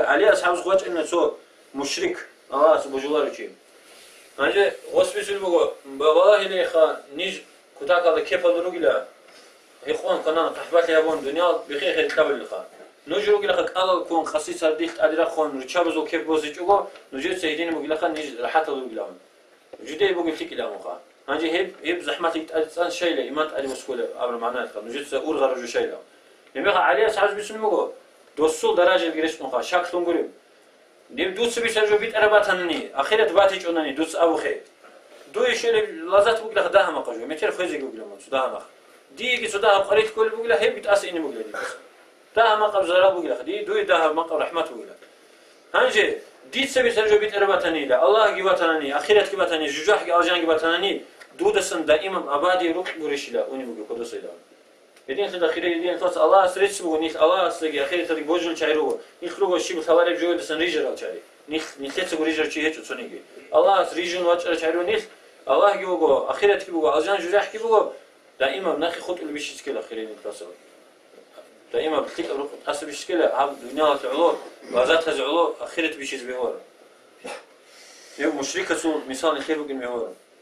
علي أصحاب زخوات إنه سو مشرك الله سبحانه وتعالى أنجي غصب سلبه والله اللي خا نيج كتاك هذا كيف الرجل إخوان كنا قحبات يابون دنيا بخير خير قبل الخا نجرو قال لك الله كون خصيص هرديخت أدرى خون رتشابزو كيف بوزيجو نجيت سيدين بقول لك نيج راحت له قلام جدي بقول فيك قلام خا أنجي هب زحمتك تأذن شيء له إيمان أدي مسكولة أمر معناه خا نجيت سأور غرج شيء له لما عليه أصحاب بيسمعوا دوسو درجة الجريش نخا شاك تنقولهم ديم دوس بيسجوا بيت أربعتني أخيرا تباتيج أنني دوس أبو خير دو يشيل لازات بقول لك ده ما قجوا متر خيزي بقول لهم سودها ما دي كي سودها قريت كل بقول له هي بتأسيني بقول لي ده ما قبل زرا بقول لك دي دو ده ما قبل رحمة بقول لك هنجي دي تسوي سجوا بيت أربعتني لا الله جبتني أخيرا جبتني جوجح أرجان جبتني دودسن دائما أبادي روح قريش لا وني بقول قدوس إله يدين خد أخيرا يدين توصل الله سريش بقول نيخ الله سري أخيرا تري بوجل شعره نيخلوه شيء بثوارب جوي دسن ريجر أو شعري نيخ تسوي ريجر شيء هيك تصنيجي الله ريجن واتش شعره نيخ الله يجوا أخيرا تجوا أرجان جوجح كيبوا دائما بناخي خط اللي بيش يشكل أخيرا نتواصل دائما بتلك أروح أصل بيشكله عب دنيا تعلو وزات هزعلو أخيرا بيش يزبهور يوم مشركة سو مثال خير بقول مهور